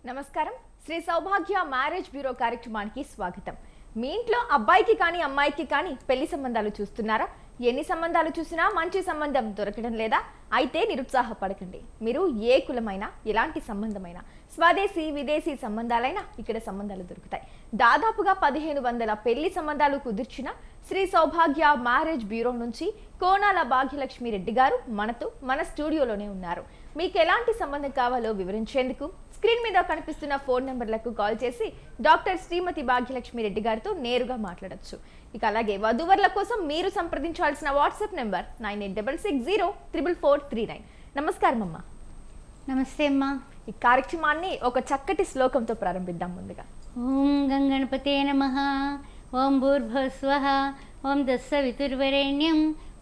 నమస్కారం. శ్రీ సౌభాగ్య marriage bureau కార్యక్రమానికి స్వాగతం. మీ ఇంట్లో అబ్బాయికి కానీ అమ్మాయికి కానీ పెళ్లి సంబంధాలు చూస్తున్నారా? ఎన్ని సంబంధాలు చూసినా మంచి సంబంధం దొరకడం లేదా? అయితే నిరుత్సాహపడకండి. మీరు ఏ కులమైనా ఎలాంటి సంబంధమైనా స్వదేశీ విదేశీ సంబంధాలైనా ఇక్కడ సంబంధాలు దొరుకుతాయి. దాదాపుగా 1500 పెళ్లి సంబంధాలు కుదిర్చిన శ్రీ సౌభాగ్య మ్యారేజ్ బ్యూరో నుంచి కోనాల భాగ్యలక్ష్మి రెడ్డి గారు మన స్టూడియోలోనే ఉన్నారు. మీకు ఎలాంటి సంబంధం కావాలో వివరించేందుకు స్క్రీన్ మీద కనిపిస్తున్న ఫోన్ నెంబర్లకు కాల్ చేసి డాక్టర్ శ్రీమతి భాగ్యలక్ష్మి రెడ్డి గారితో నేరుగా మాట్లాడొచ్చు. ఇక అలాగే వధూవరుల కోసం మీరు సంప్రదించాల్సిన వాట్సాప్ నెంబర్ 9866044439. నమస్కారం అమ్మా. నమస్తే అమ్మా. ఈ కార్యక్రమాన్ని ఒక చక్కటి శ్లోకంతో ప్రారంభిద్దాం. ముందుగా ఓం గంగణపతే నమః, ఓం భూర్భువస్వః, ఓం తత్సవితుర్వరేణ్యం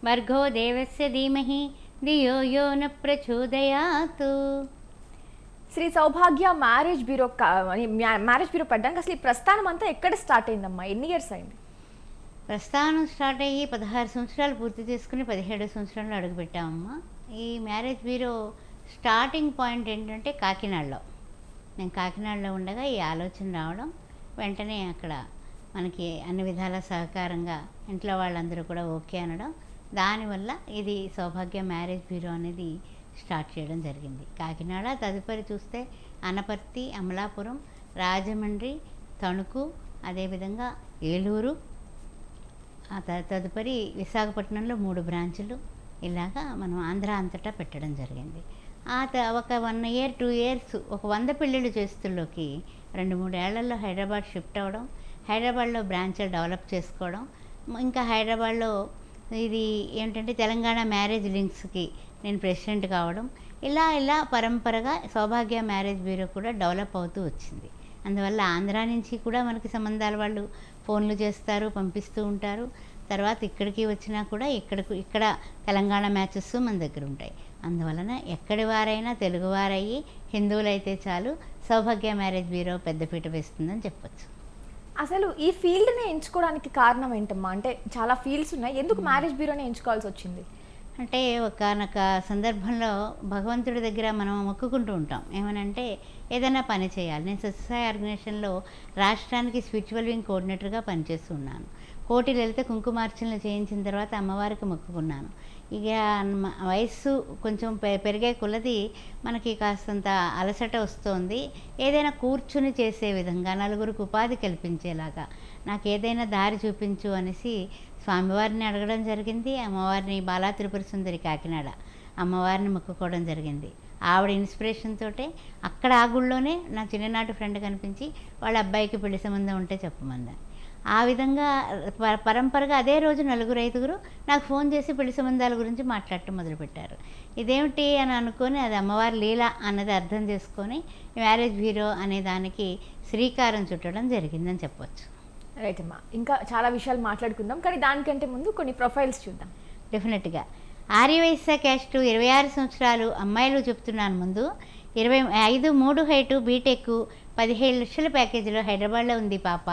భర్గో దేవస్య ధీమహి ధియో యో న ప్రచోదయాత్. శ్రీ సౌభాగ్య మ్యారేజ్ బ్యూరో పడ్డానికి అసలు ఈ ప్రస్థానం అంతా ఎక్కడ స్టార్ట్ అయిందమ్మా? ఎన్ని ఇయర్స్ అయింది? ప్రస్థానం స్టార్ట్ అయ్యి 16 సంవత్సరాలు పూర్తి చేసుకుని 17 సంవత్సరాలు అడుగుపెట్టామమ్మా. ఈ మ్యారేజ్ బ్యూరో స్టార్టింగ్ పాయింట్ ఏంటంటే కాకినాడలో. నేను కాకినాడలో ఉండగా ఈ ఆలోచన రావడం, వెంటనే అక్కడ మనకి అన్ని విధాల సహకారంగా ఇంట్లో వాళ్ళందరూ కూడా ఓకే అనడం, దానివల్ల ఇది సౌభాగ్య మ్యారేజ్ బ్యూరో అనేది స్టార్ట్ చేయడం జరిగింది. కాకినాడ, తదుపరి చూస్తే అనపర్తి, అమలాపురం, రాజమండ్రి, తణుకు, అదేవిధంగా ఏలూరు, తదుపరి విశాఖపట్నంలో 3 బ్రాంచులు, ఇలాగా మనం ఆంధ్ర అంతటా పెట్టడం జరిగింది. ఒక 1 year 2 years ఒక 100 పెళ్ళిళ్ళు చేస్తుల్లోకి 2-3 ఏళ్లలో హైదరాబాద్ షిఫ్ట్ అవ్వడం, హైదరాబాద్లో బ్రాంచ్లు డెవలప్ చేసుకోవడం, ఇంకా హైదరాబాద్లో ఇది ఏంటంటే తెలంగాణ మ్యారేజ్ లింక్స్కి నేను ప్రెసిడెంట్ కావడం, ఇలా పరంపరగా సౌభాగ్య మ్యారేజ్ బ్యూరో కూడా డెవలప్ అవుతూ వచ్చింది. అందువల్ల ఆంధ్ర నుంచి కూడా మనకి సంబంధాల వాళ్ళు ఫోన్లు చేస్తారు, పంపిస్తూ ఉంటారు. తర్వాత ఇక్కడికి వచ్చినా కూడా ఇక్కడ తెలంగాణ మ్యాచెస్ మన దగ్గర ఉంటాయి. అందువలన ఎక్కడి వారైనా తెలుగువారయ్యి హిందువులైతే చాలు, సౌభాగ్య మ్యారేజ్ బ్యూరో పెద్దపీట వేస్తుందని చెప్పొచ్చు. అసలు ఈ ఫీల్డ్ని ఎంచుకోవడానికి కారణం ఏంటమ్మా? అంటే చాలా ఫీల్డ్స్ ఉన్నాయి, ఎందుకు మ్యారేజ్ బ్యూరోని ఎంచుకోవాల్సి వచ్చింది? అంటే ఒకానొక సందర్భంలో భగవంతుడి దగ్గర మనం మొక్కుకుంటూ ఉంటాం, ఏమనంటే ఏదైనా పని చేయాలి. నేను సత్యసాయి ఆర్గనైజేషన్లో రాష్ట్రానికి స్పిరిచువల్ వింగ్ కోఆర్డినేటర్గా పనిచేస్తున్నాను. కోటిలు వెళ్తే కుంకుమార్చనలు చేయించిన తర్వాత అమ్మవారికి మొక్కుకున్నాను. ఇక వయస్సు కొంచెం పెరిగే కొలది మనకి కాస్తంత అలసట వస్తుంది. ఏదైనా కూర్చుని చేసే విధంగా, నలుగురికి ఉపాధి కల్పించేలాగా నాకు ఏదైనా దారి చూపించు అనేసి స్వామివారిని అడగడం జరిగింది. అమ్మవారిని బాలా త్రిపుర సుందరి కాకినాడ అమ్మవారిని మొక్కుకోవడం జరిగింది. ఆవిడ ఇన్స్పిరేషన్ తోటే అక్కడ ఆ గుళ్ళోనే నా చిన్ననాటి ఫ్రెండ్ కనిపించి వాళ్ళ అబ్బాయికి పెళ్లి సంబంధం ఉంటే చెప్పమందని, ఆ విధంగా పరంపరగా అదే రోజు 4-5 నాకు ఫోన్ చేసి పెళ్లి సంబంధాల గురించి మాట్లాడటం మొదలుపెట్టారు. ఇదేమిటి అని అనుకొని, అది అమ్మవారి లీల అన్నది అర్థం చేసుకొని మ్యారేజ్ బ్యూరో అనే దానికి శ్రీకారం చుట్టడం జరిగిందని చెప్పవచ్చు. రైట్ అమ్మా, ఇంకా చాలా విషయాలు మాట్లాడుకుందాం, కానీ దానికంటే ముందు కొన్ని ప్రొఫైల్స్ చూద్దాం. డెఫినెట్గా ఆర్యవైశ్య క్యాస్ట్ 26 సంవత్సరాలు అమ్మాయిలు చెప్తున్నాను. ముందు 25-3 హైటు, బీటెక్, 17 లక్షల ప్యాకేజీలో హైదరాబాద్లో ఉంది పాప.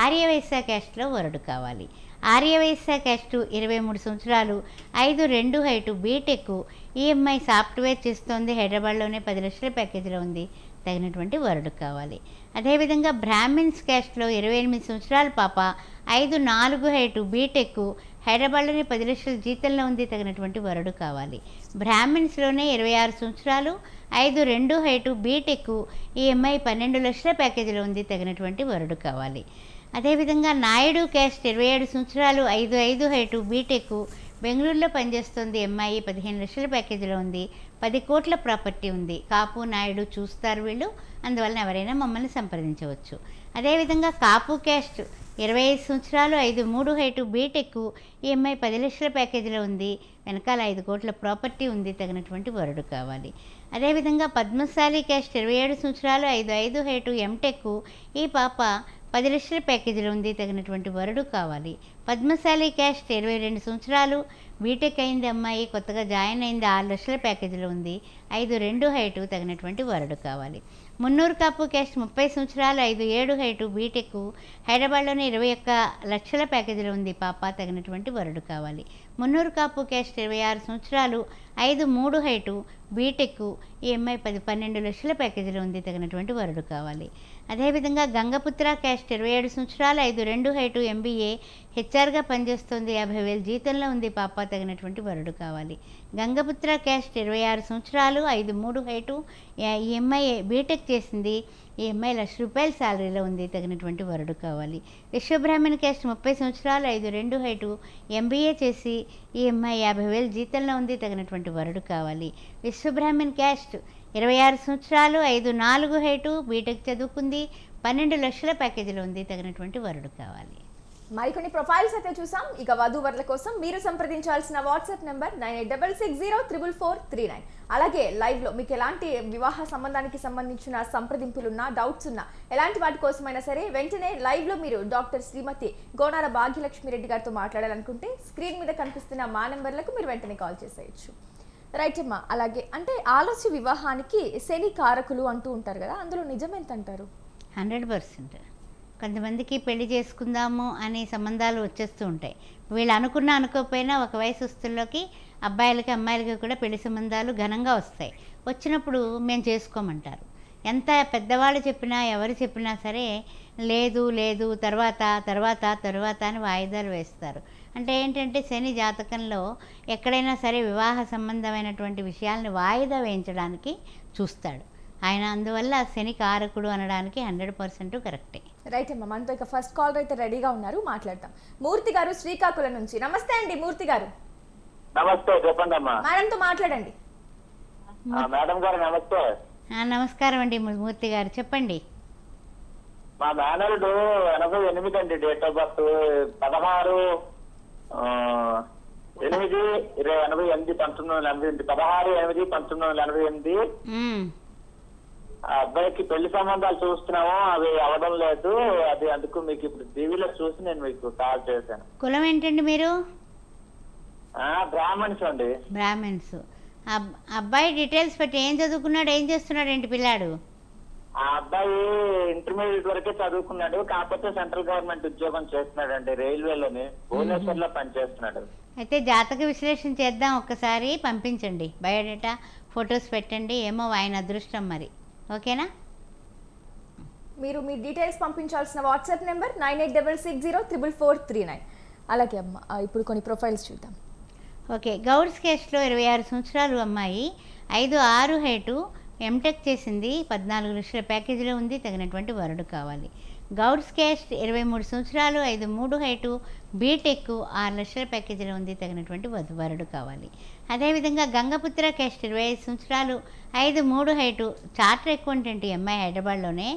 ఆర్యవైశ్య క్యాస్ట్లో వరుడు కావాలి. ఆర్యవైశ్య క్యాస్ట్ 23 సంవత్సరాలు, 5'2" హైటు, బీటెక్, ఈఎంఐ సాఫ్ట్వేర్ చేస్తోంది, హైదరాబాద్లోనే 10 లక్షల ప్యాకేజీలో ఉంది, తగినటువంటి వరుడు కావాలి. అదేవిధంగా బ్రాహ్మిన్స్ క్యాస్ట్లో 28 సంవత్సరాల పాప, 5'4" హైటు, బీటెక్, హైదరాబాద్లోనే 10 లక్షల జీతంలో ఉంది, తగినటువంటి వరుడు కావాలి. బ్రాహ్మిన్స్లోనే 26 సంవత్సరాలు, 5'2" హైటు, బీటెక్, ఈఎంఐ 12 లక్షల ప్యాకేజీలో ఉంది, తగినటువంటి వరుడు కావాలి. అదేవిధంగా నాయుడు క్యాస్ట్ 27 సంవత్సరాలు, 5'5" హైటు, బీటెక్, బెంగళూరులో పనిచేస్తుంది, ఎంఐ 15 లక్షల ప్యాకేజీలో ఉంది, 10 కోట్ల ప్రాపర్టీ ఉంది. కాపు నాయుడు చూస్తారు వీళ్ళు, అందువలన ఎవరైనా మమ్మల్ని సంప్రదించవచ్చు. అదేవిధంగా కాపు క్యాస్ట్ 25 సంవత్సరాలు, 5'3" హైటు, బీటెక్, ఈఎంఐ 10 లక్షల ప్యాకేజీలో ఉంది, వెనకాల 5 కోట్ల ప్రాపర్టీ ఉంది, తగినటువంటి వరుడు కావాలి. అదేవిధంగా పద్మశాలి క్యాస్ట్ 27 సంవత్సరాలు, 5'5" హైటు, ఎంటెక్, ఈ పాప 10 లక్షల ప్యాకేజీలో ఉంది, తగినటువంటి వరుడు కావాలి. పద్మశాలి క్యాస్ట్ 22 సంవత్సరాలు, బీటెక్ అయింది అమ్మాయి, కొత్తగా జాయిన్ అయింది, 6 లక్షల ప్యాకేజీలో ఉంది, 5'2" హైటు, తగినటువంటి వరుడు కావాలి. మున్నూరు కాపు క్యాస్ట్ 30 సంవత్సరాలు, 5'7" హైటు, బీటెక్, హైదరాబాద్లోనే 21 లక్షల ప్యాకేజీలో ఉంది పాప, తగినటువంటి వరుడు కావాలి. మున్నూరు కాపు క్యాస్ట్ 26 సంవత్సరాలు, 5-3 హైటు బీటెక్ ఈఎంఐ 10-12 లక్షల ప్యాకేజీలో ఉంది, తగినటువంటి వరుడు కావాలి. అదేవిధంగా గంగపుత్ర క్యాస్ట్ 27 సంవత్సరాలు 5-2 హైటు ఎంబీఏ హెచ్ఆర్గా పనిచేస్తుంది, 50,000 జీతంలో ఉంది పాప, తగినటువంటి వరుడు కావాలి. గంగపుత్ర క్యాస్ట్ 26 సంవత్సరాలు 5-3 హైటు ఈఎంఐ బీటెక్ చేసింది, ఈఎంఐ ₹1,00,000 శాలరీలో ఉంది, తగినటువంటి వరుడు కావాలి. విశ్వబ్రాహ్మణ్ క్యాస్ట్ 30 సంవత్సరాలు 5-2 హైటు ఎంబీఏ చేసి ఈఎంఐ 50,000 జీతంలో ఉంది, తగినటువంటి వరుడు కావాలి. విశ్వబ్రాహ్మణ్ క్యాస్ట్ 26 సంవత్సరాలు 5-4 హైటు బీటెక్ చదువుకుంది, 12 లక్షల ప్యాకేజీలో ఉంది, తగినటువంటి వరుడు కావాలి. మరికొన్ని ప్రొఫైల్స్ అయితే చూసాం. ఇక వధూవరుల కోసం మీరు సంప్రదించాల్సిన వాట్సాప్ నెంబర్ 9866043439. అలాగే లైవ్ లో మీకు ఎలాంటి వివాహ సంబంధానికి సంబంధించిన సంప్రదింపులున్నా, డౌట్స్ ఉన్నా, ఎలాంటి వాటి కోసమైనా సరే వెంటనే లైవ్ లో మీరు డాక్టర్ శ్రీమతి గోనాల భాగ్యలక్ష్మి రెడ్డి గారితో మాట్లాడాలనుకుంటే స్క్రీన్ మీద కనిపిస్తున్న మా నెంబర్లకు మీరు వెంటనే కాల్ చేసేయచ్చు. రైట్ అమ్మా. అలాగే అంటే ఆలస్య వివాహానికి శని కారకులు అంటూ ఉంటారు కదా, అందులో నిజమేంత అంటారు? 100%. కొంతమందికి పెళ్లి చేసుకుందాము అనే సంబంధాలు వచ్చేస్తూ ఉంటాయి. వీళ్ళు అనుకోకపోయినా ఒక వయసు వస్తుల్లోకి అబ్బాయిలకి అమ్మాయిలకి కూడా పెళ్లి సంబంధాలు ఘనంగా వస్తాయి. వచ్చినప్పుడు మేము చేసుకోమంటారు. ఎంత పెద్దవాళ్ళు చెప్పినా ఎవరు చెప్పినా సరే లేదు లేదు తర్వాత తర్వాత తర్వాత అని వాయిదాలు వేస్తారు. అంటే ఏంటంటే శని జాతకంలో ఎక్కడైనా సరే వివాహ సంబంధమైనటువంటి విషయాల్ని వాయిదా వేయించడానికి చూస్తాడు ఆయన. అందువల్ల శని కారకుడు అనడానికి 100% కరెక్టే. రైట్ అమ్మా. మనతో ఇక ఫస్ట్ కాలర్ అయితే రెడీగా ఉన్నారు, మాట్లాడతాం. మూర్తి గారు శ్రీకాకుళం నుంచి. నమస్తే అండి మూర్తి గారు. నమస్తే, చెప్పండి అమ్మా. మేడంతో మాట్లాడండి. మేడం గారు నమస్తే. నమస్కారం అండి మూర్తి గారు, చెప్పండి. మా మేనల్డ్ 88 అండి, డేట్ ఆఫ్ బర్త్ 16/8/1988, ఆ అబ్బాయికి పెళ్లి సంబంధాలు చూస్తున్నాము, అవి అవడం లేదు. అది అందుకు మీకు ఇప్పుడు టీవీలో చూసి నేను మీకు కాల్ చేశాను. కులం ఏంటండి మీరు? బ్రాహ్మణ్స్ అండి. బ్రాహ్మణ్స్. అబ్బాయి డీటెయిల్స్ పెట్టి ఏం చదువుకున్నాడు, ఏం చేస్తున్నాడు ఏంటి పిల్లాడు? ఆ అబ్బాయి ఇంటర్మీడియట్ వరకే చదువుకున్నాడు, కాకపోతే సెంట్రల్ గవర్నమెంట్ ఉద్యోగం చేస్తున్నాడండి, రైల్వేలోని భువనేశ్వర్ లో పనిచేస్తున్నాడు. అయితే జాతక విశ్లేషణ చేద్దాం, ఒక్కసారి పంపించండి, బయోడేటా ఫొటోస్ పెట్టండి, ఏమో ఆయన అదృష్టం మరి. ఓకేనా? మీరు మీ డీటెయిల్స్ పంపించాల్సిన వాట్సాప్ నెంబర్ 9866044439. అలాగే అమ్మ, ఇప్పుడు కొన్ని ప్రొఫైల్స్ చూద్దాం. ఓకే. గౌడ్స్ కేస్ట్లో 26 సంవత్సరాలు అమ్మాయి, 5-6 హైటు ఎంటెక్ చేసింది, 14 లక్షల ప్యాకేజీలో ఉంది, తగినటువంటి వరుడు కావాలి. గౌడ్స్ క్యాస్ట్ 23 సంవత్సరాలు 5-3 హైటు బీటెక్ 6 లక్షల ప్యాకేజీలో ఉంది, తగినటువంటి వరుడు కావాలి. అదేవిధంగా గంగపుత్ర క్యాస్ట్ 25 సంవత్సరాలు 5-3 హైటు చార్టర్ అకౌంటెంట్ ఎంఐ హైదరాబాద్లోనే,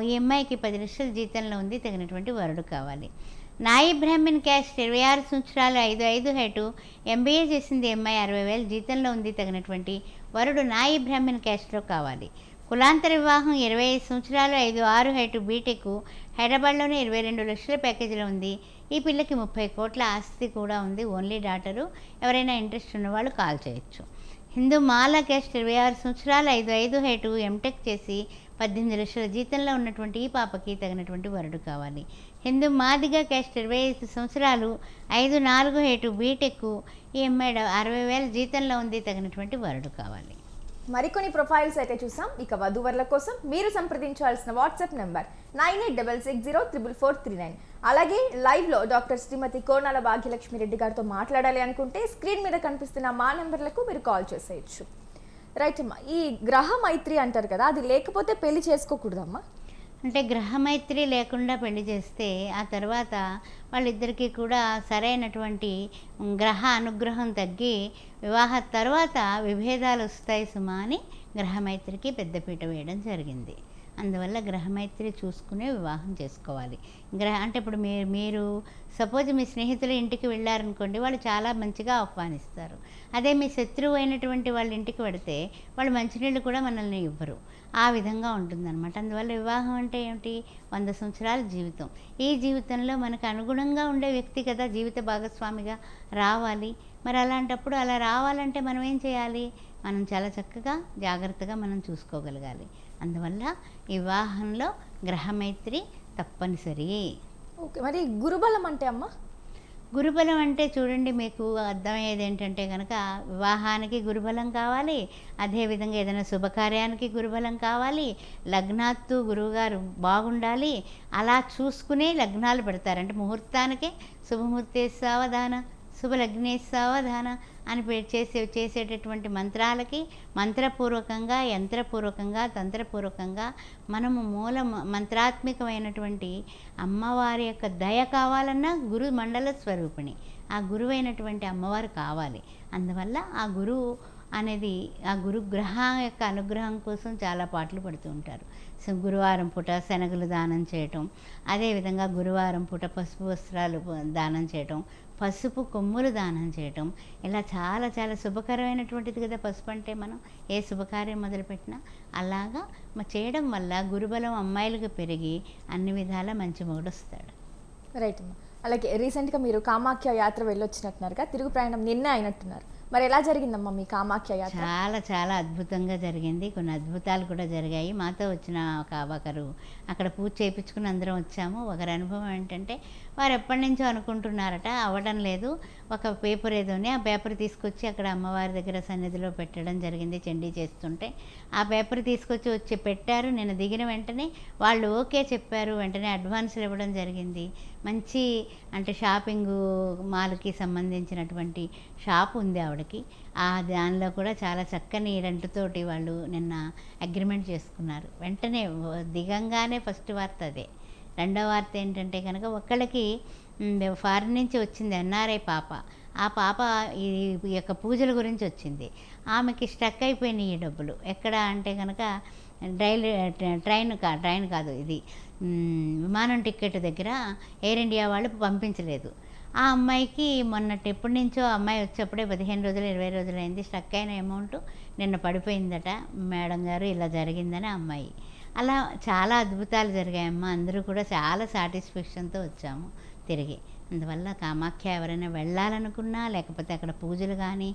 ఈ అమ్మాయికి 10 లక్షల జీతంలో ఉంది, తగినటువంటి వరుడు కావాలి. నాయి బ్రాహ్మణ్ క్యాస్ట్ 26 సంవత్సరాలు 5-5 హైటు ఎంబీఏ చేసింది, ఎంఐ 60,000 జీతంలో ఉంది, తగినటువంటి వరుడు నాయి బ్రాహ్మణ్ క్యాస్ట్లో కావాలి. కులాంతర వివాహం 25 సంవత్సరాలు 5-6 హైటు బీటెక్ హైదరాబాద్లోనే 22 లక్షల ప్యాకేజీలో ఉంది. ఈ పిల్లకి 30 కోట్ల ఆస్తి కూడా ఉంది, ఓన్లీ డాటరు. ఎవరైనా ఇంట్రెస్ట్ ఉన్నవాళ్ళు కాల్ చేయొచ్చు. హిందూ మాల క్యాస్ట్ 26 సంవత్సరాలు 5-5 హైటు ఎంటెక్ చేసి 18 లక్షల జీతంలో ఉన్నటువంటి ఈ పాపకి తగినటువంటి వరుడు కావాలి. హిందూ మాదిగ క్యాస్ట్ 25 సంవత్సరాలు 5-4 హైటు బీటెక్ ఈఎంఐ 60,000 జీతంలో ఉంది, తగినటువంటి వరుడు కావాలి. మరికొన్ని ప్రొఫైల్స్ అయితే చూసాం. ఇక వధూవరుల కోసం మీరు సంప్రదించాల్సిన వాట్సాప్ నెంబర్ 9866044439. అలాగే లైవ్ లో డాక్టర్ శ్రీమతి గోనాల భాగ్యలక్ష్మి రెడ్డి గారితో మాట్లాడాలి అనుకుంటే స్క్రీన్ మీద కనిపిస్తున్న మా నెంబర్లకు మీరు కాల్ చేసేయచ్చు. రైట్ అమ్మా. ఈ గ్రహ మైత్రి అంటారు కదా, అది లేకపోతే పెళ్లి చేసుకోకూడదమ్మా? అంటే గ్రహమైత్రి లేకుండా పెళ్లి చేస్తే ఆ తర్వాత వాళ్ళిద్దరికీ కూడా సరైనటువంటి గ్రహ అనుగ్రహం తగ్గి వివాహ తర్వాత విభేదాలు వస్తాయి సుమా అని గ్రహమైత్రికి పెద్దపీట వేయడం జరిగింది. అందువల్ల గ్రహమైత్రి చూసుకునే వివాహం చేసుకోవాలి. అంటే ఇప్పుడు మీరు సపోజ్ మీ స్నేహితుల ఇంటికి వెళ్ళారనుకోండి, వాళ్ళు చాలా మంచిగా ఆహ్వానిస్తారు. అదే మీ శత్రువు అయినటువంటి వాళ్ళ ఇంటికి వెడితే వాళ్ళు మంచినీళ్ళు కూడా మనల్ని ఇవ్వరు. ఆ విధంగా ఉంటుందన్నమాట. అందువల్ల వివాహం అంటే ఏమిటి? 100 సంవత్సరాల జీవితం. ఈ జీవితంలో మనకు అనుగుణంగా ఉండే వ్యక్తి కదా జీవిత భాగస్వామిగా రావాలి. మరి అలాంటప్పుడు అలా రావాలంటే మనం ఏం చేయాలి? మనం చాలా చక్కగా జాగ్రత్తగా మనం చూసుకోగలగాలి. అందువల్ల ఈ వివాహంలో గ్రహమైత్రి తప్పనిసరి. ఓకే. మరి గురుబలం అంటే అమ్మ? గురుబలం అంటే చూడండి, మీకు అర్థమయ్యేది ఏంటంటే కనుక వివాహానికి గురుబలం కావాలి, అదేవిధంగా ఏదైనా శుభకార్యానికి గురుబలం కావాలి, లగ్నాత్తు గురువుగారు బాగుండాలి, అలా చూసుకునే లగ్నాలు పెడతారు. అంటే ముహూర్తానికే శుభముహూర్తే సావధాన, శుభలగ్నే సావధాన అని చేసేటటువంటి మంత్రాలకి మంత్రపూర్వకంగా, యంత్రపూర్వకంగా, తంత్రపూర్వకంగా మనము మంత్రాత్మకమైనటువంటి అమ్మవారి యొక్క దయ కావాలన్నా గురు మండల స్వరూపిణి, ఆ గురువైనటువంటి అమ్మవారు కావాలి. అందువల్ల ఆ గురువు అనేది ఆ గురుగ్రహం యొక్క అనుగ్రహం కోసం చాలా పాటలు పడుతూ ఉంటారు. సో గురువారం పూట శనగలు దానం చేయటం, అదేవిధంగా గురువారం పూట పసుపు వస్త్రాలు దానం చేయటం, పసుపు కొమ్ములు దానం చేయటం, ఇలా చాలా చాలా శుభకరమైనటువంటిది కదా పసుపు అంటే. మనం ఏ శుభకార్యం మొదలుపెట్టినా అలాగా చేయడం వల్ల గురుబలం అమ్మాయిలకు పెరిగి అన్ని విధాల మంచి మొగుడు వస్తాడు. రైట్ అమ్మా. అలాగే రీసెంట్గా మీరు కామాఖ్య యాత్ర వెళ్ళొచ్చినట్టున్నారుగా, తిరుగు ప్రయాణం నిన్నే అయినట్టున్నారు. మరి ఎలా జరిగిందమ్మా మీ కామాఖ్య యాత్ర? చాలా చాలా అద్భుతంగా జరిగింది. కొన్ని అద్భుతాలు కూడా జరిగాయి. మాతో వచ్చిన ఒకరు అక్కడ పూజ చేయించుకుని అందరం వచ్చాము. ఒకరి అనుభవం ఏంటంటే, వారు ఎప్పటి నుంచో అనుకుంటున్నారట, అవ్వడం లేదు. ఒక పేపర్ ఏదోనే ఆ పేపర్ తీసుకొచ్చి అక్కడ అమ్మవారి దగ్గర సన్నిధిలో పెట్టడం జరిగింది. చండీ చేస్తుంటే ఆ పేపర్ తీసుకొచ్చి పెట్టారు. నేను దిగిన వెంటనే వాళ్ళు ఓకే చెప్పారు. వెంటనే అడ్వాన్సులు ఇవ్వడం జరిగింది. మంచి అంటే షాపింగ్ మాల్కి సంబంధించినటువంటి షాప్ ఉంది ఆవిడకి. ఆ దానిలో కూడా చాలా చక్కని రెంట్తోటి వాళ్ళు నిన్న అగ్రిమెంట్ చేసుకున్నారు. వెంటనే దిగంగానే ఫస్ట్ వార్త అదే. రెండవ వార్త ఏంటంటే కనుక, ఒక్కళ్ళకి ఫారిన్ నుంచి వచ్చింది ఎన్ఆర్ఐ పాప. ఆ పాప ఈ యొక్క పూజల గురించి వచ్చింది. ఆమెకి స్టక్ అయిపోయినాయి ఈ డబ్బులు. ఎక్కడ అంటే కనుక ట్రైన్ కాదు ఇది, విమానం టికెట్ దగ్గర ఎయిర్ ఇండియా వాళ్ళు పంపించలేదు. ఆ అమ్మాయికి ఎప్పటి నుంచో అమ్మాయి వచ్చేప్పుడే 15 రోజులు 20 రోజులు అయింది. స్టక్ అయిన అమౌంట్ నిన్న పడిపోయిందట. మేడం గారు ఇలా జరిగిందని అమ్మాయి. అలా చాలా అద్భుతాలు జరిగాయమ్మా. అందరూ కూడా చాలా సాటిస్ఫాక్షన్తో వచ్చాము తిరిగి. అందువల్ల కామాఖ్య ఎవరైనా వెళ్ళాలనుకున్నా, లేకపోతే అక్కడ పూజలు కానీ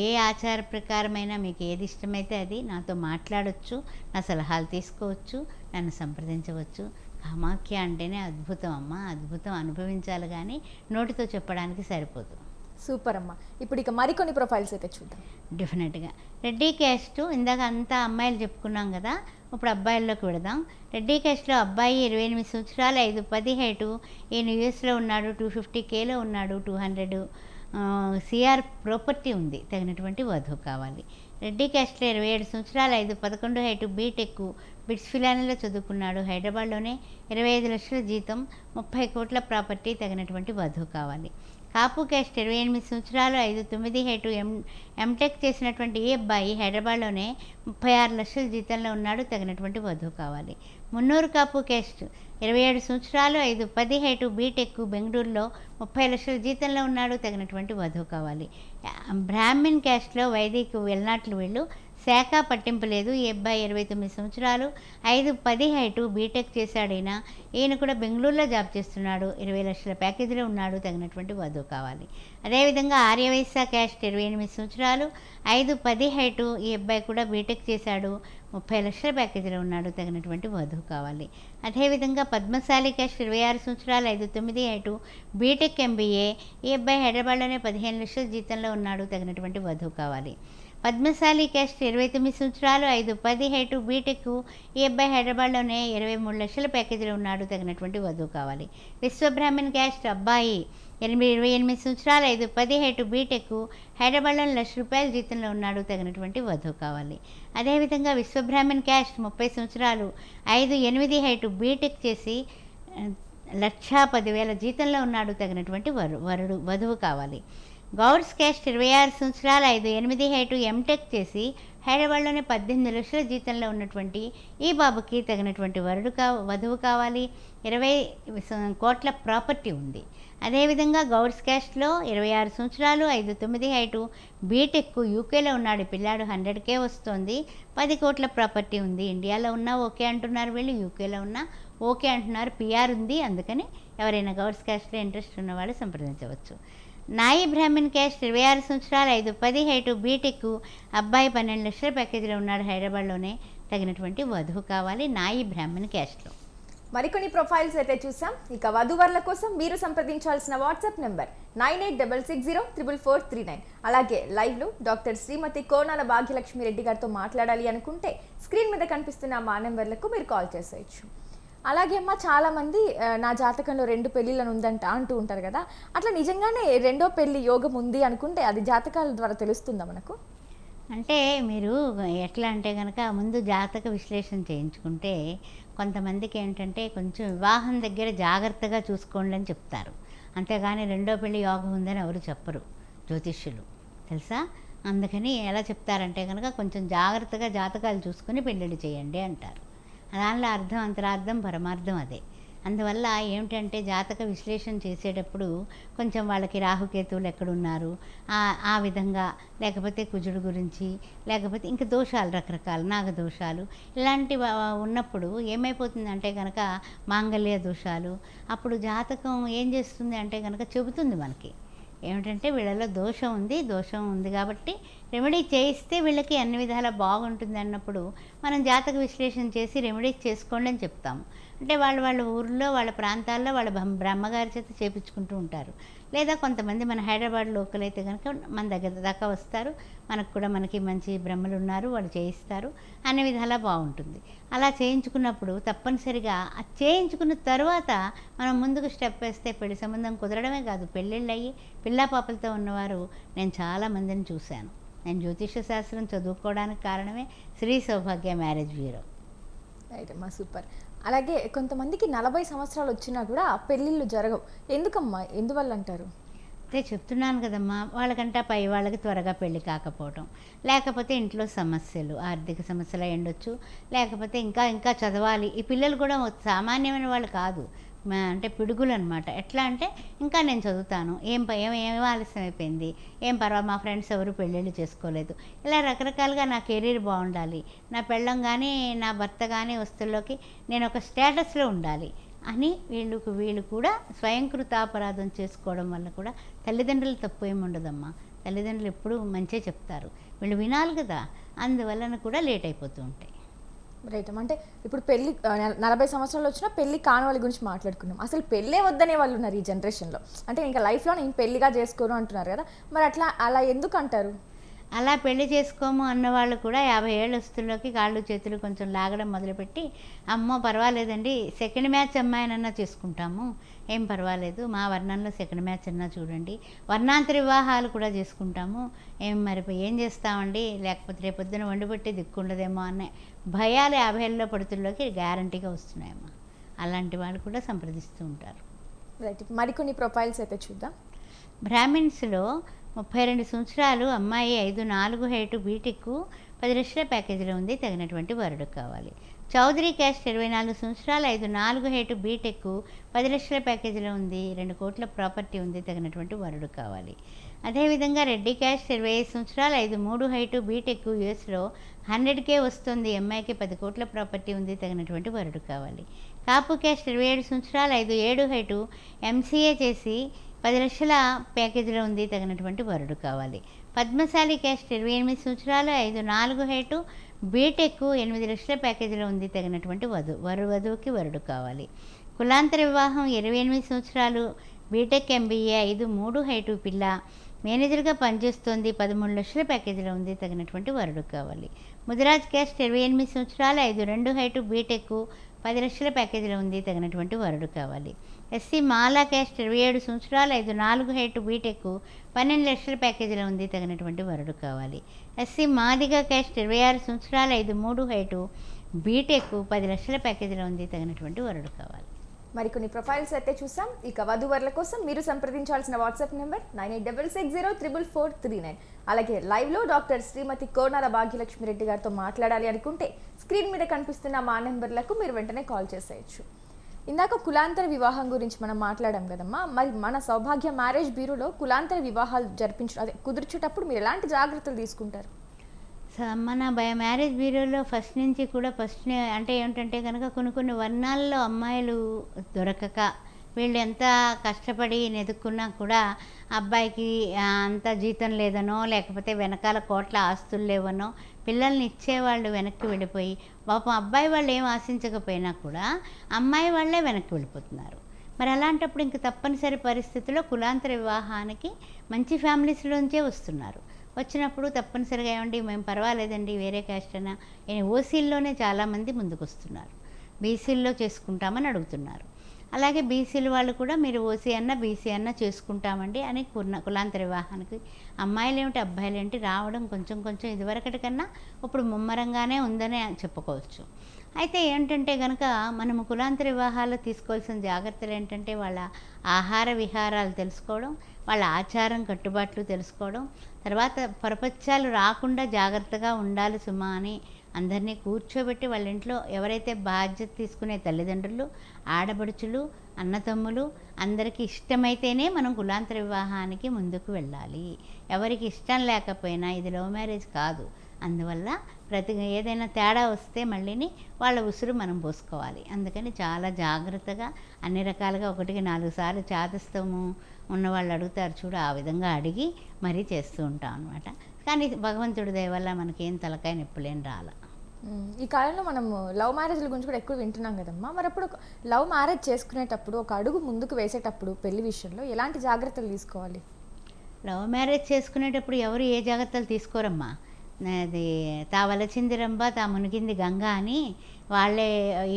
ఏ ఆచార ప్రకారమైనా మీకు ఏది ఇష్టమైతే అది నాతో మాట్లాడవచ్చు, నా సలహాలు తీసుకోవచ్చు, నన్ను సంప్రదించవచ్చు. కామాఖ్య అంటేనే అద్భుతం అమ్మ. అద్భుతం అనుభవించాలి కానీ నోటితో చెప్పడానికి సరిపోదు. సూపర్ అమ్మ. ఇప్పుడు ఇక మరికొన్ని ప్రొఫైల్స్ అయితే చూద్దాం. డెఫినెట్గా రెడ్డి క్యాస్ట్ ఇందాక అంతా అమ్మాయిలు చెప్పుకున్నాం కదా, ఇప్పుడు అబ్బాయిల్లోకి వెళదాం. రెడ్డి క్యాస్ట్లో అబ్బాయి 28 సంవత్సరాలు, 5'10" హైటు, ఈయన యూఎస్లో ఉన్నాడు, 250Kలో ఉన్నాడు, 200 CR ప్రాపర్టీ ఉంది, తగినటువంటి వధువు కావాలి. రెడ్డి క్యాస్ట్లో 27 సంవత్సరాలు, 5'11" హైటు, బీటెక్ బిట్స్ ఫిలానీలో చదువుకున్నాడు, హైదరాబాద్లోనే 25 లక్షల జీతం, 30 కోట్ల ప్రాపర్టీ, తగినటువంటి వధువు కావాలి. కాపు క్యాస్ట్ 28 సంవత్సరాలు, 5'9" హైటు, ఎంటెక్ చేసినటువంటి ఈ అబ్బాయి హైదరాబాద్లోనే 36 లక్షల జీతంలో ఉన్నాడు, తగినటువంటి వధువు కావాలి. మున్నూరు కాపు క్యాస్ట్ 27 సంవత్సరాలు, 5'10" హైటు, బీటెక్ బెంగళూరులో 30 లక్షల జీతంలో ఉన్నాడు, తగినటువంటి వధువు కావాలి. బ్రాహ్మిన్ క్యాస్ట్లో వైదిక్ వెళ్ళినట్లు వీళ్ళు, శాఖ పట్టింపు లేదు. ఈ అబ్బాయి 29 సంవత్సరాలు, 5'10" హైటు, బీటెక్ చేశాడు. ఈయన కూడా బెంగళూరులో జాబ్ చేస్తున్నాడు, 20 లక్షల ప్యాకేజీలో ఉన్నాడు, తగినటువంటి వధువు కావాలి. అదేవిధంగా ఆర్యవైశ్య క్యాస్ట్ 28 సంవత్సరాలు, 5'10" హైటు, ఈ అబ్బాయి కూడా బీటెక్ చేశాడు, 30 లక్షల ప్యాకేజీలో ఉన్నాడు, తగినటువంటి వధువు కావాలి. అదేవిధంగా పద్మశాలి క్యాస్ట్ 26 సంవత్సరాలు, 5'9" హైటు, బీటెక్ MBA, ఈ అబ్బాయి హైదరాబాద్లోనే 15 లక్షల జీతంలో ఉన్నాడు, తగినటువంటి వధువు కావాలి. పద్మశాలి క్యాస్ట్ 29 సంవత్సరాలు, 5'10" హైటు, బీటెక్, ఈ అబ్బాయి హైదరాబాద్లోనే 23 లక్షల ప్యాకేజీలో ఉన్నాడు, తగినటువంటి వధువు కావాలి. విశ్వబ్రాహ్మణ్ క్యాస్ట్ అబ్బాయి 28 సంవత్సరాలు, 5'10" హైటు, బీటెక్, హైదరాబాద్లో ₹1,00,000 జీతంలో ఉన్నాడు, తగినటువంటి వధువు కావాలి. అదేవిధంగా విశ్వబ్రాహ్మణ్ క్యాస్ట్ 30 సంవత్సరాలు, 5'8" హైటు, బీటెక్ చేసి 1,10,000 జీతంలో ఉన్నాడు, తగినటువంటి వధువు కావాలి. గౌడ్స్ క్యాస్ట్ 26 సంవత్సరాలు, 5'8" హైటు, ఎంటెక్ చేసి హైదరాబాద్లోనే 18 లక్షల జీతంలో ఉన్నటువంటి ఈ బాబుకి తగినటువంటి వధువు కావాలి. 20 కోట్ల ప్రాపర్టీ ఉంది. అదేవిధంగా గౌడ్స్ క్యాస్ట్లో 26 సంవత్సరాలు, 5'9" హైటు, బీటెక్, యూకేలో ఉన్నాడు, పిల్లాడు 100K వస్తుంది, 10 కోట్ల ప్రాపర్టీ ఉంది. ఇండియాలో ఉన్నా ఓకే అంటున్నారు వీళ్ళు, యూకేలో ఉన్నా ఓకే అంటున్నారు, PR ఉంది. అందుకని ఎవరైనా గౌడ్స్ క్యాస్ట్లో ఇంట్రెస్ట్ ఉన్నవాళ్ళు సంప్రదించవచ్చు. నాయి బ్రాహ్మణ్ క్యాస్ట్ 26 సంవత్సరాలు, 5'10" హైటు, బీటెక్, అబ్బాయి 12 లక్షల ప్యాకేజీలో ఉన్నాడు, హైదరాబాద్లోనే, తగినటువంటి వధువు కావాలి. నాయి బ్రాహ్మణ్ క్యాస్ట్లో. మరికొన్ని ప్రొఫైల్స్ అయితే చూసాం. ఇక వధువర్ల కోసం మీరు సంప్రదించాల్సిన వాట్సాప్ నెంబర్ 9866044439. అలాగే లైవ్ లో డాక్టర్ శ్రీమతి కోనాల భాగ్యలక్ష్మి రెడ్డి గారితో మాట్లాడాలి అనుకుంటే స్క్రీన్ మీద కనిపిస్తున్న మా నెంబర్లకు మీరు కాల్ చేసేయచ్చు. అలాగే అమ్మ, చాలా మంది నా జాతకంలో 2 పెళ్ళిళ్ళను ఉందంట అంటూ ఉంటారు కదా, అట్లా నిజంగానే రెండో పెళ్లి యోగం ఉంది అనుకుంటే అది జాతకాల ద్వారా తెలుస్తుందా మనకు? అంటే మీరు ఎట్లా అంటే కనుక ముందు జాతక విశ్లేషణ చేయించుకుంటే కొంతమందికి ఏంటంటే కొంచెం వివాహం దగ్గర జాగ్రత్తగా చూసుకోండి అని చెప్తారు. అంతేగాని రెండో పెళ్లి యోగం ఉందని ఎవరు చెప్పరు జ్యోతిష్యులు, తెలుసా? అందుకని ఎలా చెప్తారంటే కనుక కొంచెం జాగ్రత్తగా జాతకాలు చూసుకొని పెళ్ళిళ్ళు చేయండి అంటారు. దానిలో అర్థం, అంతరార్థం, పరమార్థం అదే. అందువల్ల ఏమిటంటే జాతక విశ్లేషణ చేసేటప్పుడు కొంచెం వాళ్ళకి రాహుకేతువులు ఎక్కడున్నారు ఆ విధంగా, లేకపోతే కుజుడు గురించి, లేకపోతే ఇంకా దోషాలు రకరకాల నాగదోషాలు ఇలాంటివి ఉన్నప్పుడు ఏమైపోతుందంటే కనుక మాంగళ్య దోషాలు, అప్పుడు జాతకం ఏం చేస్తుంది అంటే కనుక చెబుతుంది మనకి ఏమిటంటే వీళ్ళలో దోషం ఉంది కాబట్టి రెమెడీ చేయిస్తే వీళ్ళకి అన్ని విధాలా బాగుంటుంది అన్నప్పుడు మనం జాతక విశ్లేషణ చేసి రెమెడీ చేసుకోండి అని చెప్తాము. అంటే వాళ్ళ ఊర్లో, వాళ్ళ ప్రాంతాల్లో వాళ్ళ బ్రహ్మగారి చేత చేపించుకుంటూ ఉంటారు. లేదా కొంతమంది మన హైదరాబాద్ లోకల్ అయితే కనుక మన దగ్గర దాకా వస్తారు, మనకి మంచి బ్రహ్మలు ఉన్నారు, వాళ్ళు చేయిస్తారు, అన్ని విధాలా బాగుంటుంది. అలా చేయించుకున్నప్పుడు తప్పనిసరిగా చేయించుకున్న తర్వాత మనం ముందుకు స్టెప్ వేస్తే పెళ్లి సంబంధం కుదరడమే కాదు, పెళ్ళిళ్ళు అయ్యి పిల్లా పాపలతో ఉన్నవారు నేను చాలామందిని చూశాను. నేను జ్యోతిష శాస్త్రం చదువుకోవడానికి కారణమే శ్రీ సౌభాగ్య మ్యారేజ్ బ్యూరో. రైట్ అమ్మా, సూపర్. అలాగే కొంతమందికి 40 సంవత్సరాలు వచ్చినా కూడా పెళ్ళిళ్ళు జరగవు. ఎందుకమ్మా, ఎందువల్ల అంటారు? అదే చెప్తున్నాను కదమ్మా, వాళ్ళకంటే పై వాళ్ళకి త్వరగా పెళ్ళి కాకపోవటం, లేకపోతే ఇంట్లో సమస్యలు, ఆర్థిక సమస్యలు అయి ఉండొచ్చు, లేకపోతే ఇంకా చదవాలి. ఈ పిల్లలు కూడా సామాన్యమైన వాళ్ళు కాదు, అంటే పిడుగులు అనమాట. ఎట్లా అంటే ఇంకా నేను చదువుతాను, ఏం ఆలస్యం అయిపోయింది, ఏం పర్వాలేదు, మా ఫ్రెండ్స్ ఎవరు పెళ్ళిళ్ళు చేసుకోలేదు, ఇలా రకరకాలుగా నా కెరీర్ బాగుండాలి, నా పెళ్ళం కానీ నా భర్త కానీ వస్తువుల్లోకి నేను ఒక స్టేటస్లో ఉండాలి అని వీళ్ళు కూడా స్వయంకృతాపరాధం చేసుకోవడం వల్ల కూడా తల్లిదండ్రులు తప్పు ఏమి ఉండదమ్మా. తల్లిదండ్రులు ఎప్పుడూ మంచిగా చెప్తారు, వీళ్ళు వినాలి కదా, అందువలన కూడా లేట్ అయిపోతూ ఉంటాయి. రైట్ అమ్మ, అంటే ఇప్పుడు పెళ్ళి 40 సంవత్సరాలు వచ్చినా పెళ్ళి కాని వాళ్ళ గురించి మాట్లాడుకున్నాం. అసలు పెళ్ళే వద్దనే వాళ్ళు ఉన్నారు ఈ జనరేషన్లో. అంటే ఇంకా లైఫ్లో నేను పెళ్ళిగా చేసుకోను అంటున్నారు కదా, మరి అలా ఎందుకు అంటారు? అలా పెళ్లి చేసుకోము అన్నవాళ్ళు కూడా 50 ఏళ్ళు వస్తుల్లోకి కాళ్ళు చేతులు కొంచెం లాగడం మొదలుపెట్టి, అమ్మో పర్వాలేదండి, సెకండ్ మ్యాచ్ అమ్మాయినన్నా చేసుకుంటాము, ఏం పర్వాలేదు, మా వర్ణంలో సెకండ్ మ్యాచ్ అన్నా చూడండి, వర్ణాంతర వివాహాలు కూడా చేసుకుంటాము, ఏం చేస్తామండి, లేకపోతే రేపొద్దున వండిపెట్టి దిక్కుండదేమో అనే భయాలు 50 ఏళ్ళలో పడుతుల్లోకి గ్యారంటీగా వస్తున్నాయమ్మా. అలాంటి వాళ్ళు కూడా సంప్రదిస్తూ ఉంటారు. రైట్, మరికొన్ని ప్రొఫైల్స్ అయితే చూద్దాం. బ్రాహ్మిన్స్లో 32 సంవత్సరాలు అమ్మాయి, 5'4" హైటు, బీటెక్, 10 లక్షల ప్యాకేజీలో ఉంది, తగినటువంటి వరుడు కావాలి. చౌదరి క్యాస్ట్ 24 సంవత్సరాలు, 5'4" హైటు, బీటెక్, 10 లక్షల ప్యాకేజీలో ఉంది, 2 కోట్ల ప్రాపర్టీ ఉంది, తగినటువంటి వరుడు కావాలి. అదేవిధంగా రెడ్డి క్యాస్ట్ 25 సంవత్సరాలు, 5'3" హైటు, బీటెక్, యూఎస్లో 100K వస్తుంది, అమ్మాయికి 10 కోట్ల ప్రాపర్టీ ఉంది, తగినటువంటి వరుడు కావాలి. కాపు క్యాస్ట్ 27 సంవత్సరాలు, 5'7" హైటు, ఎంసీఏ చేసి 10 లక్షల ప్యాకేజీలో ఉంది, తగినటువంటి వరుడు కావాలి. పద్మశాలి క్యాస్ట్ 28 సంవత్సరాలు, 5'4" హైటు, బీటెక్, 8 లక్షల ప్యాకేజీలో ఉంది, తగినటువంటి వధువుకి వరుడు కావాలి. కులాంతర వివాహం 28 సంవత్సరాలు, బీటెక్, ఎంబీఏ, 5'3" హైటు, పిల్ల, మేనేజర్గా పనిచేస్తోంది, 13 లక్షల ప్యాకేజీలో ఉంది, తగినటువంటి వరుడు కావాలి. ముదిరాజ్ క్యాస్ట్ 28 సంవత్సరాలు, 5'2" హైటు, బీటెక్, 10 లక్షల ప్యాకేజీలో ఉంది, తగినటువంటి వరుడు కావాలి. ఎస్సీ మాలా క్యాస్ట్ 27 సంవత్సరాలు, 5'4" హైటు, బీటెక్, 12 లక్షల ప్యాకేజీలో ఉంది, తగినటువంటి వరుడు కావాలి. ఎస్సీ మాదిగ క్యాస్ట్ 26 సంవత్సరాలు, 5'3" హైటు, బీటెక్, 10 లక్షల ప్యాకేజీలో ఉంది, తగినటువంటి వరుడు కావాలి. మరికొన్ని ప్రొఫైల్స్ అయితే చూసాం. ఇక వధువర్ల కోసం మీరు సంప్రదించాల్సిన వాట్సాప్ నెంబర్ 9866044439. అలాగే లైవ్లో డాక్టర్ శ్రీమతి కోనాల భాగ్యలక్ష్మి రెడ్డి గారితో మాట్లాడాలి అనుకుంటే స్క్రీన్ మీద కనిపిస్తున్న మా నెంబర్లకు మీరు వెంటనే కాల్ చేసేయచ్చు. ఇందాక కులాంతర వివాహం గురించి మనం మాట్లాడాం కదమ్మా, మరి మన సౌభాగ్య మ్యారేజ్ బ్యూరోలో కులాంతర వివాహాలు కుదిర్చేటప్పుడు మీరు ఎలాంటి జాగ్రత్తలు తీసుకుంటారు? మన మ్యారేజ్ బ్యూరోలో ఫస్ట్ నుంచి కూడా అంటే ఏమిటంటే కనుక కొన్ని వర్ణాల్లో అమ్మాయిలు దొరకక వీళ్ళు ఎంత కష్టపడి నెదుక్కున్నా కూడా అబ్బాయికి అంత జీతం లేదనో, లేకపోతే వెనకాల కోట్ల ఆస్తులు లేవనో, పిల్లల్ని ఇచ్చేవాళ్ళు వెనక్కి వెళ్ళిపోయి పాపం అబ్బాయి వాళ్ళు ఏం ఆశించకపోయినా కూడా అమ్మాయి వాళ్ళే వెనక్కి వెళ్ళిపోతున్నారు. మరి అలాంటప్పుడు ఇంక తప్పనిసరి పరిస్థితుల్లో కులాంతర వివాహానికి మంచి ఫ్యామిలీస్లోంచే వస్తున్నారు. వచ్చినప్పుడు తప్పనిసరిగా ఏమండి మేము పర్వాలేదండి వేరే క్యాస్ట్ అయినా ఓసీల్లోనే చాలామంది ముందుకు వస్తున్నారు. బీసీల్లో చేసుకుంటామని అడుగుతున్నారు. అలాగే బీసీల వాళ్ళు కూడా మీరు ఓసీ అన్న బీసీ అన్న చేసుకుంటామండి అని కులాంతర వివాహానికి అమ్మాయిలు ఏమిటి అబ్బాయిలు ఏంటి రావడం కొంచెం కొంచెం ఇదివరకటి కన్నా ఇప్పుడు ముమ్మరంగానే ఉందని చెప్పుకోవచ్చు. అయితే ఏంటంటే కనుక మనము కులాంతర వివాహాల్లో తీసుకోవాల్సిన జాగ్రత్తలు ఏంటంటే వాళ్ళ ఆహార విహారాలు తెలుసుకోవడం, వాళ్ళ ఆచారం కట్టుబాట్లు తెలుసుకోవడం, తర్వాత పొరపచ్చాలు రాకుండా జాగ్రత్తగా ఉండాలి సుమా అని అందరినీ కూర్చోబెట్టి వాళ్ళ ఇంట్లో ఎవరైతే బాధ్యత తీసుకునే తల్లిదండ్రులు, ఆడపడుచులు, అన్నతమ్ములు అందరికీ ఇష్టమైతేనే మనం కులాంతర వివాహానికి ముందుకు వెళ్ళాలి. ఎవరికి ఇష్టం లేకపోయినా ఇది లవ్ మ్యారేజ్ కాదు. అందువల్ల ఏదైనా తేడా వస్తే మళ్ళీని వాళ్ళ ఉసురు మనం పోసుకోవాలి. అందుకని చాలా జాగ్రత్తగా అన్ని రకాలుగా 1-4 సార్లు చాదస్తము ఉన్నవాళ్ళు అడుగుతారు చూడు, ఆ విధంగా అడిగి మరీ చేస్తూ ఉంటాం అనమాట. కానీ భగవంతుడి దయ వల్ల మనకేం తలకాయ నొప్పులేం రాల. ఈ కాలంలో మనము లవ్ మ్యారేజ్ల గురించి కూడా ఎక్కువ వింటున్నాం కదమ్మా. మరి అప్పుడు లవ్ మ్యారేజ్ చేసుకునేటప్పుడు ఒక అడుగు ముందుకు వేసేటప్పుడు పెళ్లి విషయంలో ఎలాంటి జాగ్రత్తలు తీసుకోవాలి? లవ్ మ్యారేజ్ చేసుకునేటప్పుడు ఎవరు ఏ జాగ్రత్తలు తీసుకోరమ్మా. అది తా వలచింది రంభ తా మునిగింది గంగ అని వాళ్ళే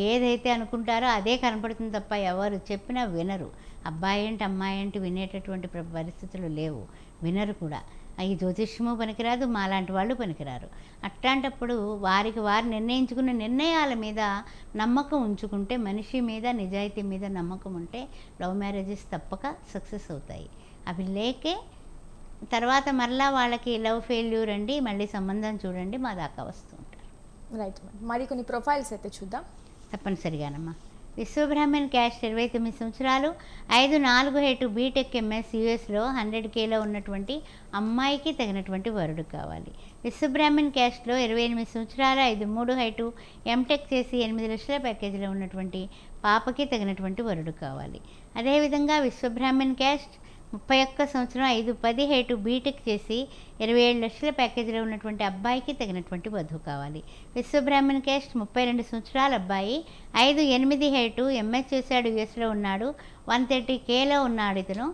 ఏదైతే అనుకుంటారో అదే కనపడుతుంది తప్ప ఎవరు చెప్పినా వినరు. అబ్బాయి ఏంటి అమ్మాయి ఏంటి వినేటటువంటి పరిస్థితులు లేవు, వినరు కూడా. ఈ జ్యోతిష్యము పనికిరాదు, మాలాంటి వాళ్ళు పనికిరారు. అట్లాంటప్పుడు వారికి వారు నిర్ణయించుకున్న నిర్ణయాల మీద నమ్మకం ఉంచుకుంటే, మనిషి మీద నిజాయితీ మీద నమ్మకం ఉంటే లవ్ మ్యారేజెస్ తప్పక సక్సెస్ అవుతాయి. అవి లేకే తర్వాత మరలా వాళ్ళకి లవ్ ఫెయిల్యూర్ అండి మళ్ళీ సంబంధం చూడండి మా దాకా వస్తూ ఉంటారు. Right madam. మరి కొన్ని ప్రొఫైల్స్ అయితే చూద్దాం. తప్పనిసరిగానమ్మా. విశ్వబ్రాహ్మణ్ క్యాస్ట్ 29 సంవత్సరాలు, 5'4" హైటు, బీటెక్ ఎంఎస్, యూఎస్లో 100Kలో ఉన్నటువంటి అమ్మాయికి తగినటువంటి వరుడు కావాలి. విశ్వబ్రాహ్మణ్ క్యాస్ట్లో 28 సంవత్సరాలు, 5'3" హైటు, ఎంటెక్ చేసి 8 లక్షల ప్యాకేజీలో ఉన్నటువంటి పాపకి తగినటువంటి వరుడు కావాలి. అదేవిధంగా విశ్వబ్రాహ్మణ్ క్యాస్ట్ 31 సంవత్సరం, 5'10" హైటు, బీటెక్ చేసి 27 లక్షల ప్యాకేజీలో ఉన్నటువంటి అబ్బాయికి తగినటువంటి వధువు కావాలి. విశ్వబ్రాహ్మణ్ క్యాస్ట్ 32 సంవత్సరాల అబ్బాయి, 5'8" హైటు, ఎంఎస్ చేశాడు, యూఎస్లో ఉన్నాడు, 130Kలో ఉన్నాడు ఇతను,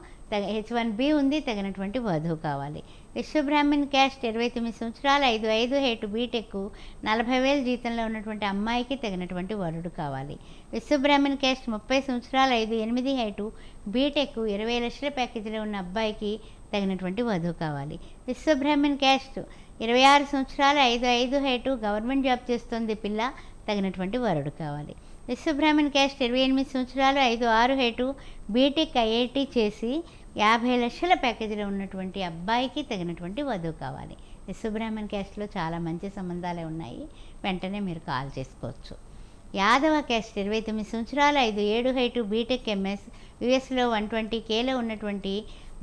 H1B ఉంది, తగినటువంటి వధువు కావాలి. విశ్వబ్రాహ్మణ్ క్యాస్ట్ 29 సంవత్సరాలు, 5'5" హైటు, బీటెక్, 40,000 జీతంలో ఉన్నటువంటి అమ్మాయికి తగినటువంటి వరుడు కావాలి. విశ్వబ్రాహ్మణ్ క్యాస్ట్ 30 సంవత్సరాలు, 5'8" హైటు, బీటెక్, 20 లక్షల ప్యాకేజీలో ఉన్న అబ్బాయికి తగినటువంటి వధువు కావాలి. విశ్వబ్రాహ్మణ్ క్యాస్ట్ 26 సంవత్సరాలు, 5'5" హైటు, గవర్నమెంట్ జాబ్ చేస్తుంది పిల్ల, తగినటువంటి వరుడు కావాలి. విశ్వబ్రాహ్మణ్ క్యాస్ట్ 28 సంవత్సరాలు, 5'6" హైటు, బీటెక్, ఐఐటి చేసి 50 లక్షల ప్యాకేజీలో ఉన్నటువంటి అబ్బాయికి తగినటువంటి వధువు కావాలి. విశ్వబ్రాహ్మణ్ క్యాస్ట్లో చాలా మంచి సంబంధాలే ఉన్నాయి, వెంటనే మీరు కాల్ చేసుకోవచ్చు. యాదవ క్యాస్ట్ 29 సంవత్సరాలు, 5'7" హైటు, బీటెక్ ఎంఎస్, యూఎస్లో 120Kలో ఉన్నటువంటి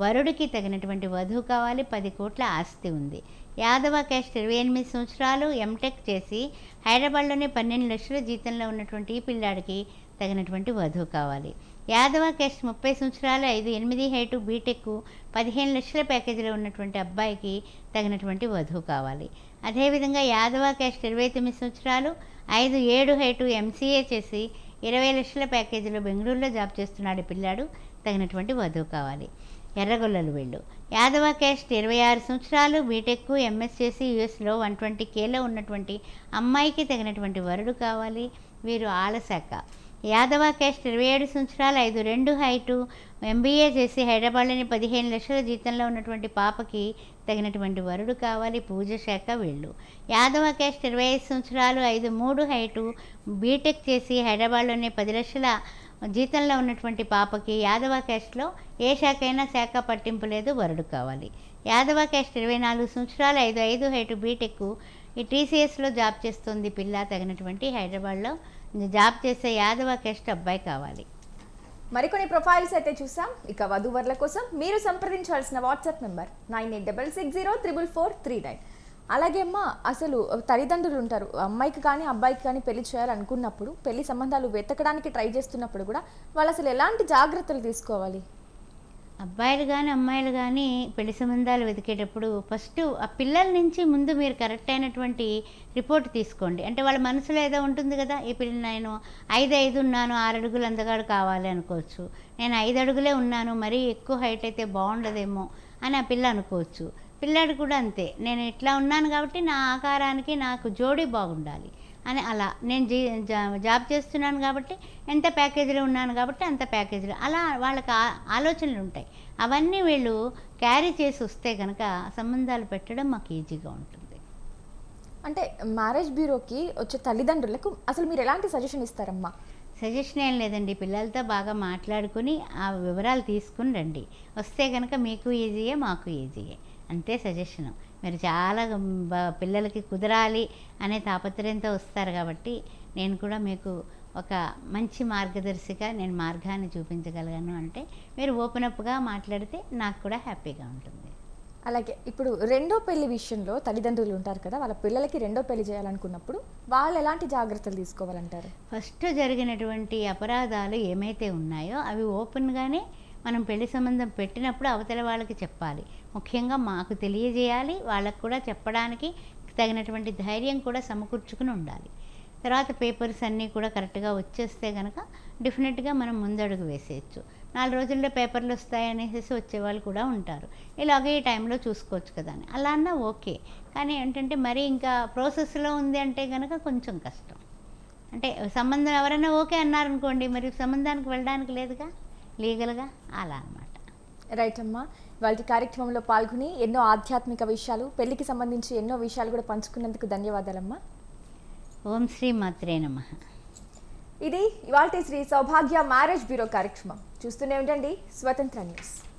వరుడికి తగినటువంటి వధువు కావాలి. 10 కోట్ల ఆస్తి ఉంది. యాదవ క్యాస్ట్ 28 సంవత్సరాలు, ఎంటెక్ చేసి హైదరాబాద్లోనే 12 లక్షల జీతంలో ఉన్నటువంటి ఈ పిల్లాడికి తగినటువంటి వధువు కావాలి. యాదవ క్యాస్ట్ 30 సంవత్సరాలు, 5'8" హైటు, బీటెక్, 15 లక్షల ప్యాకేజీలో ఉన్నటువంటి అబ్బాయికి తగినటువంటి వధువు కావాలి. అదేవిధంగా యాదవ క్యాస్ట్ 29 సంవత్సరాలు, 5'7" హైటు, ఎంసీఏ చేసి 20 లక్షల ప్యాకేజీలో బెంగళూరులో జాబ్ చేస్తున్నాడు పిల్లాడు, తగినటువంటి వధువు కావాలి. ఎర్రగొల్లలు వీళ్ళు. యాదవ క్యాస్ట్ 26 సంవత్సరాలు, బీటెక్, ఎంఎస్ చేసి యూఎస్లో 120Kలో ఉన్నటువంటి అమ్మాయికి తగినటువంటి వరుడు కావాలి. వీరు ఆలశాఖ. యాదవ క్యాస్ట్ 27 సంవత్సరాలు, 5'2" హైటు, ఎంబీఏ చేసి హైదరాబాద్లోని 15 లక్షల జీతంలో ఉన్నటువంటి పాపకి తగినటువంటి వరుడు కావాలి. పూజ శాఖ వీళ్ళు. యాదవ క్యాస్ట్ 25 సంవత్సరాలు, 5'3" హైటు, బీటెక్ చేసి హైదరాబాద్లోనే 10 లక్షల జీతంలో ఉన్నటువంటి పాపకి యాదవ క్యాస్ట్లో ఏ శాఖ అయినా శాఖ పట్టింపు లేదు, వరుడు కావాలి. యాదవ క్యాస్ట్ 24 సంవత్సరాలు, 5'5" హైటు, బీటెక్, ఈ టీసీఎస్లో జాబ్ చేస్తుంది పిల్ల, తగినటువంటి హైదరాబాద్లో జాబ్ చేసే యాదవ క్యాస్ట్ అబ్బాయి కావాలి. మరికొన్ని ప్రొఫైల్స్ అయితే చూసాం. ఇక వధూవరుల కోసం మీరు సంప్రదించాల్సిన వాట్సాప్ నెంబర్ 9866044439. అలాగే అమ్మ, అసలు తల్లిదండ్రులు ఉంటారు, అమ్మాయికి కానీ అబ్బాయికి కానీ పెళ్లి చేయాలనుకున్నప్పుడు, పెళ్లి సంబంధాలు వెతకడానికి ట్రై చేస్తున్నప్పుడు కూడా వాళ్ళు అసలు ఎలాంటి జాగ్రత్తలు తీసుకోవాలి? అబ్బాయిలు కానీ అమ్మాయిలు కానీ పెళ్లి సంబంధాలు వెతికేటప్పుడు ఫస్ట్ ఆ పిల్లల నుంచి ముందు మీరు కరెక్ట్ అయినటువంటి రిపోర్ట్ తీసుకోండి. అంటే వాళ్ళ మనసులో ఏదో ఉంటుంది కదా, ఈ పిల్ల నేను 5'5" ఉన్నాను, 6 అడుగులు అందగాడు కావాలి అనుకోవచ్చు. నేను 5 అడుగులే ఉన్నాను, మరీ ఎక్కువ హైట్ అయితే బాగుండదేమో అని ఆ పిల్ల అనుకోవచ్చు. పిల్లాడు కూడా అంతే, నేను ఇట్లా ఉన్నాను కాబట్టి నా ఆకారానికి నాకు జోడీ బాగుండాలి అని, అలా నేను జాబ్ చేస్తున్నాను కాబట్టి ఎంత ప్యాకేజీలో ఉన్నాను కాబట్టి అంత ప్యాకేజీలో, అలా వాళ్ళకి ఆలోచనలు ఉంటాయి. అవన్నీ వీళ్ళు క్యారీ చేసి వస్తే కనుక సంబంధాలు పెట్టడం మాకు ఈజీగా ఉంటుంది. అంటే మ్యారేజ్ బ్యూరోకి వచ్చే తల్లిదండ్రులకు అసలు మీరు ఎలాంటి సజెషన్ ఇస్తారమ్మా? సజెషన్ ఏం లేదండి, పిల్లలతో బాగా మాట్లాడుకుని ఆ వివరాలు తీసుకుని రండి. వస్తే కనుక మీకు ఈజీయే మాకు ఈజీయే, అంతే సజెషను. మీరు చాలా పిల్లలకి కుదరాలి అనే తాపత్రయంతో వస్తారు కాబట్టి నేను కూడా మీకు ఒక మంచి మార్గదర్శిగా నేను మార్గాన్ని చూపించగలను. అంటే మీరు ఓపెన్ అప్గా మాట్లాడితే నాకు కూడా హ్యాపీగా ఉంటుంది. అలాగే ఇప్పుడు రెండో పెళ్లి విషయంలో తల్లిదండ్రులు ఉంటారు కదా, వాళ్ళ పిల్లలకి రెండో పెళ్లి చేయాలనుకున్నప్పుడు వాళ్ళు ఎలాంటి జాగ్రత్తలు తీసుకోవాలంటారు? ఫస్ట్ జరిగినటువంటి అపరాధాలు ఏమైతే ఉన్నాయో అవి ఓపెన్గానే మనం పెళ్లి సంబంధం పెట్టినప్పుడు అవతల వాళ్ళకి చెప్పాలి. ముఖ్యంగా మాకు తెలియజేయాలి, వాళ్ళకు కూడా చెప్పడానికి తగినటువంటి ధైర్యం కూడా సమకూర్చుకుని ఉండాలి. తర్వాత పేపర్స్ అన్నీ కూడా కరెక్ట్గా వచ్చేస్తే కనుక డెఫినెట్గా మనం ముందడుగు వేసేయచ్చు. 4 రోజుల్లో పేపర్లు వస్తాయనేసి వచ్చేవాళ్ళు కూడా ఉంటారు. ఇలాగే ఈ టైంలో చూసుకోవచ్చు కదా అని, అలా అన్నా ఓకే. కానీ ఏంటంటే మరీ ఇంకా ప్రాసెస్లో ఉంది అంటే కనుక కొంచెం కష్టం. అంటే సంబంధం ఎవరైనా ఓకే అన్నారనుకోండి, మరి సంబంధానికి వెళ్ళడానికి లేదుగా లీగల్గా, అలా అన్నమాట. రైట్ అమ్మా, వాళ్ళ కార్యక్రమంలో పాల్గొని ఎన్నో ఆధ్యాత్మిక విషయాలు, పెళ్లికి సంబంధించి ఎన్నో విషయాలు కూడా పంచుకున్నందుకు ధన్యవాదాలమ్మా. ఓం శ్రీ మాత్రే నమః. ఇది ఇవాల్టి శ్రీ సౌభాగ్య మ్యారేజ్ బ్యూరో కార్యక్రమం. చూస్తూనే ఉండండి స్వతంత్ర న్యూస్.